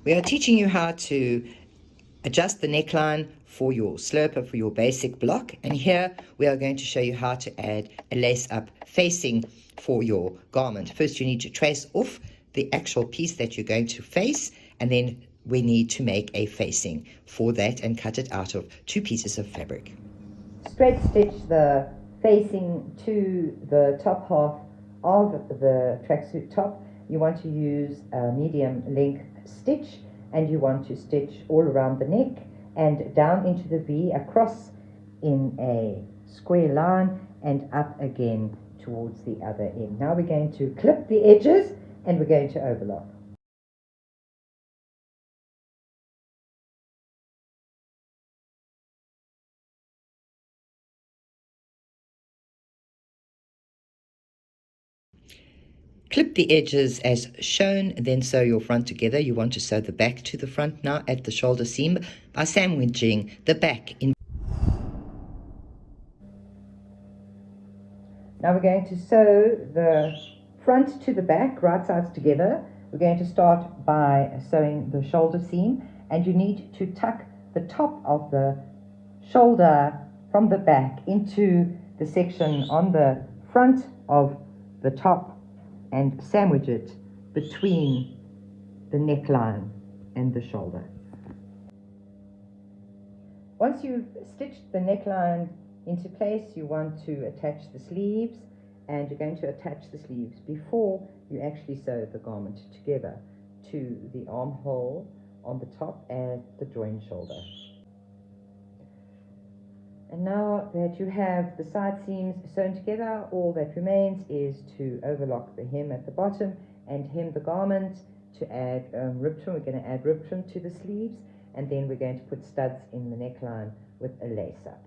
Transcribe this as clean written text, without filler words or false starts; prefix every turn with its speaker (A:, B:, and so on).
A: We are teaching you how to adjust the neckline for your slurper, for your basic block. And here we are going to show you how to add a lace up facing for your garment. First, you need to trace off the actual piece that you're going to face, and then we need to make a facing for that and cut it out of 2 pieces of fabric.
B: Straight stitch the facing to the top half of the tracksuit top. You want to use a medium length stitch, and you want to stitch all around the neck and down into the V, across in a square line and up again towards the other end. Now we're going to clip the edges and we're going to overlock.
A: Clip the edges as shown, then sew your front together. You want to sew the back to the front now at the shoulder seam by sandwiching the back in.
B: Now we're going to sew the front to the back, right sides together. We're going to start by sewing the shoulder seam, and you need to tuck the top of the shoulder from the back into the section on the front of the top and sandwich it between the neckline and the shoulder. Once you've stitched the neckline into place, you want to attach the sleeves, and you're going to attach the sleeves before you actually sew the garment together to the armhole on the top at the joined shoulder. And now that you have the side seams sewn together, all that remains is to overlock the hem at the bottom and hem the garment to add rib trim. We're going to add rib trim to the sleeves, and then we're going to put studs in the neckline with a lace up.